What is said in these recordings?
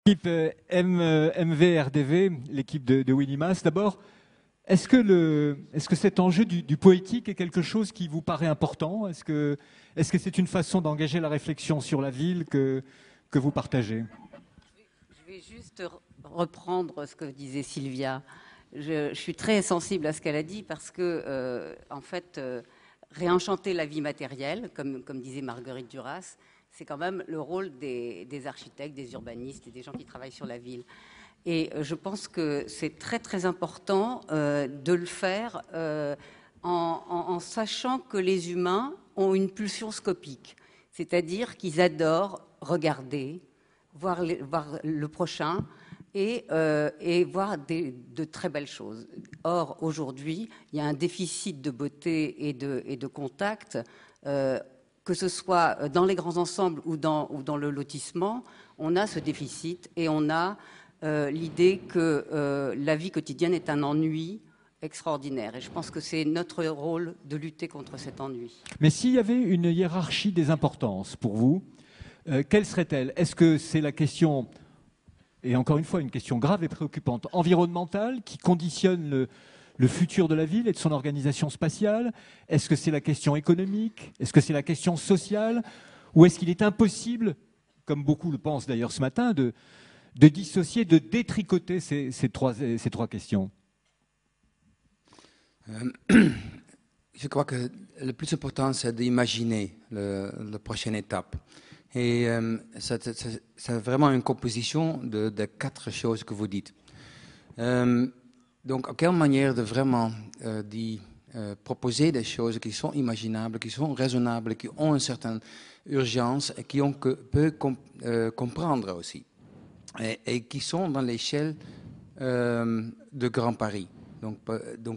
L'équipe MVRDV, l'équipe de Winnie Maas, d'abord, est-ce que cet enjeu du poétique est quelque chose qui vous paraît important? Est-ce que c'est une façon d'engager la réflexion sur la ville que vous partagez? Je vais juste reprendre ce que disait Sylvia. Je suis très sensible à ce qu'elle a dit parce que, en fait, réenchanter la vie matérielle, comme disait Marguerite Duras, c'est quand même le rôle des architectes, des urbanistes et des gens qui travaillent sur la ville. Et je pense que c'est très très important de le faire en sachant que les humains ont une pulsion scopique, c'est-à-dire qu'ils adorent regarder, voir le prochain et voir de très belles choses. Or, aujourd'hui, il y a un déficit de beauté et de contact, que ce soit dans les grands ensembles ou dans le lotissement, on a ce déficit et on a l'idée que la vie quotidienne est un ennui extraordinaire. Et je pense que c'est notre rôle de lutter contre cet ennui. Mais s'il y avait une hiérarchie des importances pour vous, quelle serait-elle? Est-ce que c'est la question, et encore une fois une question grave et préoccupante, environnementale, qui conditionne le futur de la ville et de son organisation spatiale? Est-ce que c'est la question économique? Est-ce que c'est la question sociale? Ou est-ce qu'il est impossible, comme beaucoup le pensent d'ailleurs ce matin, de dissocier, de détricoter ces trois questions? Je crois que le plus important, c'est d'imaginer la prochaine étape. Et c'est vraiment une composition de 4 choses que vous dites. Donc, à quelle manière de vraiment proposer des choses qui sont imaginables, qui sont raisonnables, qui ont une certaine urgence et qui peut comprendre aussi. Et qui sont dans l'échelle de Grand Paris. Donc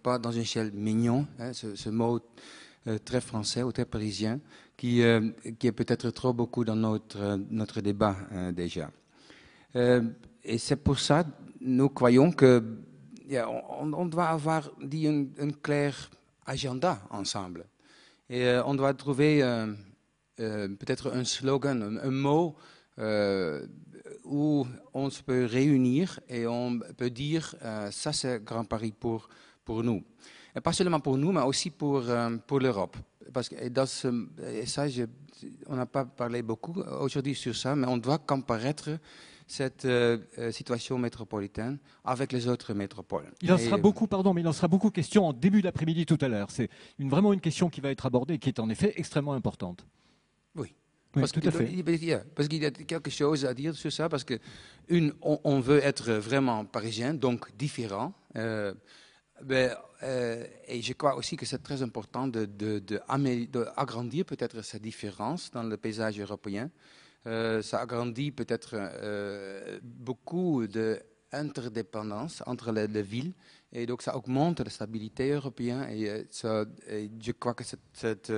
pas dans une échelle mignon, hein, ce mot très français ou très parisien, qui est peut-être trop beaucoup dans notre débat déjà. Et c'est pour ça, nous croyons que on doit avoir un clair agenda ensemble. Et on doit trouver peut-être un slogan, un mot où on se peut réunir et on peut dire ça c'est Grand Paris pour nous. Et pas seulement pour nous, mais aussi pour l'Europe. Parce que on n'a pas parlé beaucoup aujourd'hui sur ça, mais on doit comparaître cette situation métropolitaine avec les autres métropoles. Il en sera beaucoup, pardon, mais il en sera beaucoup question en début d'après-midi tout à l'heure. C'est vraiment une question qui va être abordée et qui est en effet extrêmement importante. Oui. Oui, tout à fait. Parce qu'il y a quelque chose à dire sur ça, parce que on veut être vraiment parisien, donc différent. Et je crois aussi que c'est très important d'agrandir peut-être cette différence dans le paysage européen. Ça agrandit peut-être beaucoup d'interdépendance entre les villes. Et donc, ça augmente la stabilité européenne et je crois que c'est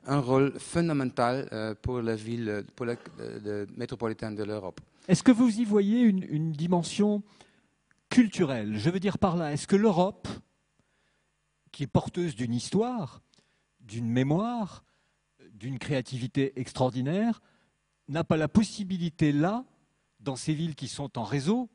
un rôle fondamental pour la ville, pour le métropolitain de l'Europe. Est-ce que vous y voyez une dimension culturelle? Je veux dire par là, est-ce que l'Europe, qui est porteuse d'une histoire, d'une mémoire, d'une créativité extraordinaire, n'a pas la possibilité là, dans ces villes qui sont en réseau,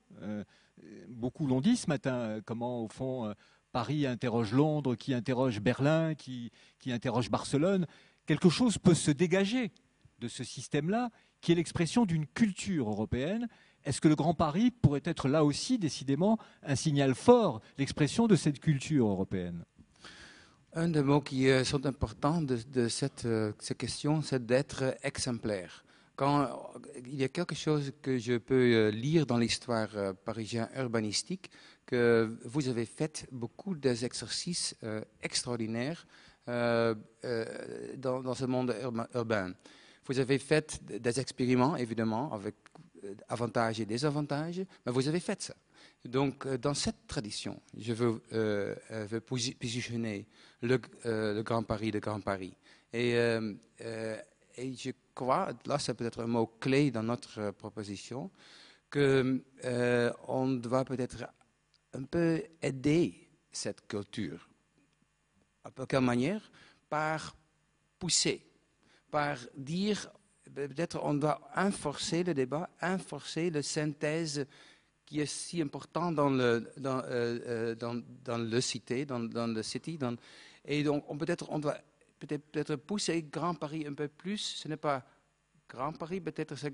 beaucoup l'ont dit ce matin, comment au fond Paris interroge Londres, qui interroge Berlin, qui interroge Barcelone. Quelque chose peut se dégager de ce système-là, qui est l'expression d'une culture européenne. Est-ce que le Grand Paris pourrait être là aussi, décidément, un signal fort, l'expression de cette culture européenne? Un des mots qui sont importants de cette question, c'est d'être exemplaire. Quand il y a quelque chose que je peux lire dans l'histoire parisienne urbanistique, que vous avez fait beaucoup d'exercices extraordinaires dans ce monde urbain. Vous avez fait des expériments, évidemment, avec avantages et désavantages, mais vous avez fait ça. Donc, dans cette tradition, je veux positionner le Grand Paris de Grand Paris. Et je crois, là c'est peut-être un mot clé dans notre proposition, qu'on doit peut-être un peu aider cette culture. À quelle manière? Par pousser, par dire peut-être on doit renforcer le débat, renforcer la synthèse qui est si important dans le cité, dans le city. Et donc, on doit peut-être pousser Grand Paris un peu plus. Ce n'est pas Grand Paris, peut-être c'est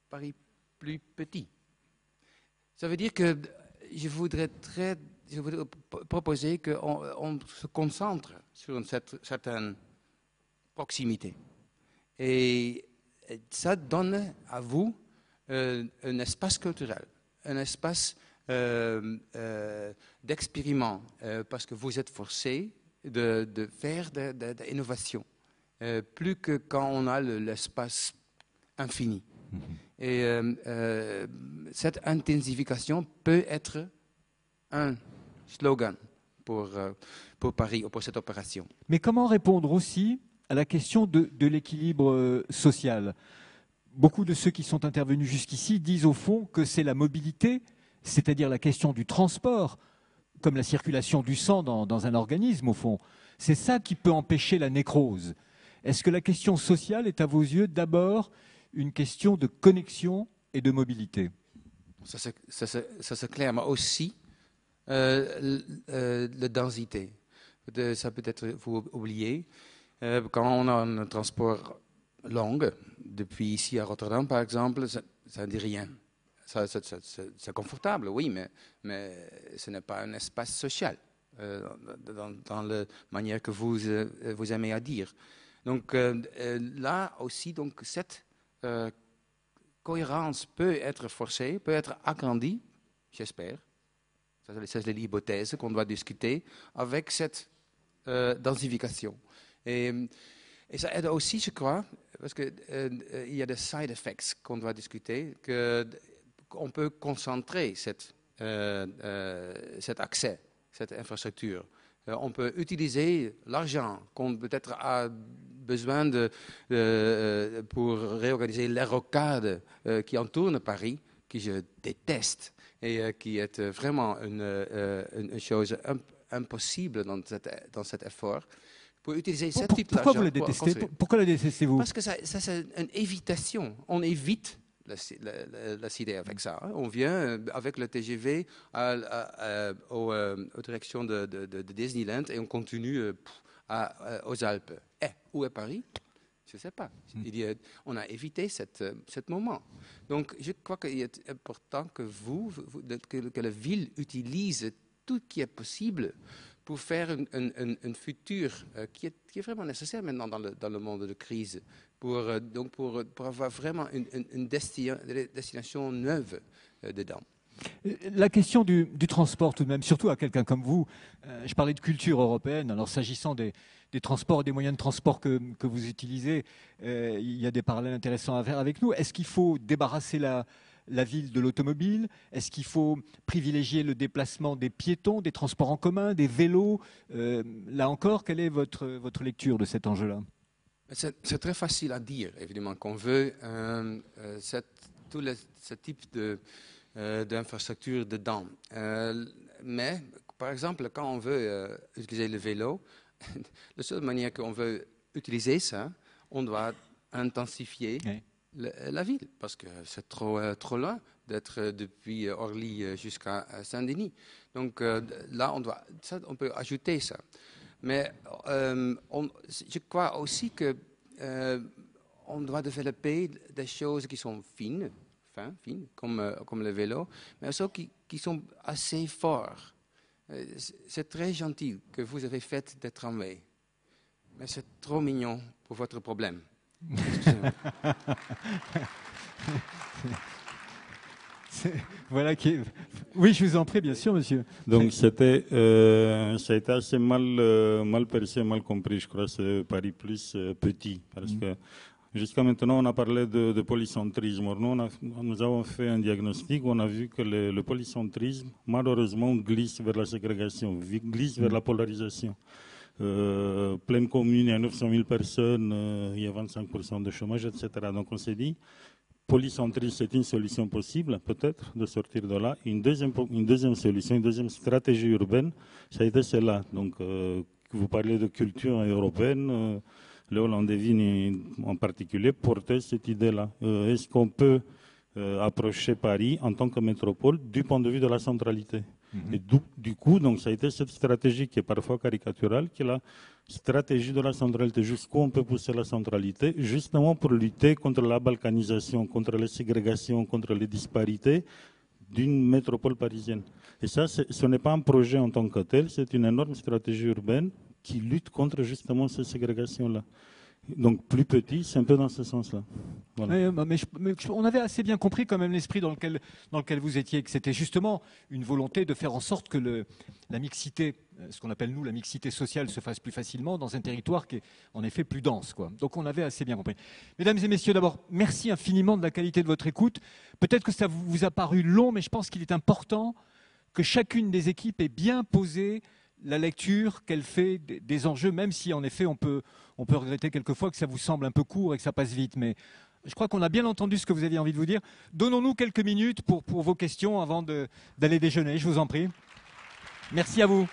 Paris plus petit. Ça veut dire que je voudrais proposer qu'on se concentre sur une certaine proximité. Et ça donne à vous un espace culturel, un espace d'expériment, parce que vous êtes forcé de faire de l'innovation, plus que quand on a l'espace infini. Et cette intensification peut être un slogan pour Paris ou pour cette opération. Mais comment répondre aussi à la question de l'équilibre social ? Beaucoup de ceux qui sont intervenus jusqu'ici disent au fond que c'est la mobilité, c'est-à-dire la question du transport, comme la circulation du sang dans un organisme au fond. C'est ça qui peut empêcher la nécrose. Est-ce que la question sociale est à vos yeux d'abord une question de connexion et de mobilité ? Ça c'est clair, mais aussi la densité. Ça peut-être vous oubliez. Quand on a un transport long, depuis ici à Rotterdam par exemple, ça ne dit rien. C'est confortable, oui, mais ce n'est pas un espace social dans la manière que vous aimez à dire. Donc là aussi, donc, cette cohérence peut être forcée, peut être agrandie, j'espère. C'est l'hypothèse qu'on doit discuter avec cette densification. Et ça aide aussi, je crois, parce qu'il y a des side effects qu'on doit discuter, qu'on peut concentrer cet accès, cette infrastructure. On peut utiliser l'argent qu'on peut-être a besoin pour réorganiser les rocades qui entourent Paris, que je déteste, et qui est vraiment une chose impossible dans cet effort. Pour utiliser ce type d'argent. Pourquoi vous la détestez ? Pourquoi la détestez-vous ? Parce que ça c'est une évitation. On évite la cité avec ça. On vient avec le TGV aux directions de Disneyland et on continue aux Alpes. Où est Paris ? Je ne sais pas. On a évité ce moment. Donc, je crois qu'il est important que que la ville utilise tout ce qui est possible pour faire un futur qui est vraiment nécessaire maintenant dans le monde de crise, pour avoir vraiment une destination neuve dedans. La question du transport tout de même, surtout à quelqu'un comme vous, je parlais de culture européenne, alors s'agissant des transports et des moyens de transport que vous utilisez, il y a des parallèles intéressants à faire avec nous. Est-ce qu'il faut débarrasser la ville de l'automobile ? Est-ce qu'il faut privilégier le déplacement des piétons, des transports en commun, des vélos ? Là encore, quelle est votre lecture de cet enjeu-là ? C'est très facile à dire, évidemment, qu'on veut tout ce type d'infrastructure dedans. Mais, par exemple, quand on veut utiliser le vélo, la seule manière qu'on veut utiliser ça, on doit intensifier la ville, parce que c'est trop loin d'être depuis Orly jusqu'à Saint-Denis. Donc là, on peut ajouter ça. Mais je crois aussi que on doit développer des choses qui sont fines, comme le vélo, mais aussi qui sont assez forts. C'est très gentil que vous avez fait des tramways, mais c'est trop mignon pour votre problème. Voilà qui est... Oui, je vous en prie, bien sûr, monsieur. Donc ça a été assez mal perçu, mal compris, je crois, ce Paris plus petit, parce que jusqu'à maintenant, on a parlé de polycentrisme. Nous avons fait un diagnostic, on a vu que le polycentrisme, malheureusement, glisse vers la ségrégation, glisse vers la polarisation. Pleine commune, il y a 900 000 personnes, il y a 25% de chômage, etc. Donc on s'est dit, polycentrisme, c'est une solution possible, peut-être, de sortir de là. Une deuxième solution, une deuxième stratégie urbaine, ça a été celle-là. Donc, vous parlez de culture européenne, Léo Landevini en particulier, portait cette idée-là. Est-ce qu'on peut approcher Paris en tant que métropole du point de vue de la centralité? Et du coup, donc, ça a été cette stratégie qui est parfois caricaturale, qui est la stratégie de la centralité. Jusqu'où on peut pousser la centralité, justement pour lutter contre la balkanisation, contre les ségrégations, contre les disparités d'une métropole parisienne. Et ça, ce n'est pas un projet en tant que tel, c'est une énorme stratégie urbaine qui lutte contre justement ces ségrégations-là. Donc plus petit, c'est un peu dans ce sens-là. Voilà. Mais on avait assez bien compris quand même l'esprit dans lequel vous étiez, que c'était justement une volonté de faire en sorte que la mixité, ce qu'on appelle nous la mixité sociale, se fasse plus facilement dans un territoire qui est en effet plus dense, quoi. Donc on avait assez bien compris. Mesdames et messieurs, d'abord, merci infiniment de la qualité de votre écoute. Peut-être que ça vous a paru long, mais je pense qu'il est important que chacune des équipes ait bien posé la lecture qu'elle fait des enjeux, même si en effet on peut regretter quelquefois que ça vous semble un peu court et que ça passe vite. Mais je crois qu'on a bien entendu ce que vous aviez envie de vous dire. Donnons-nous quelques minutes pour vos questions avant d'aller déjeuner, je vous en prie. Merci à vous.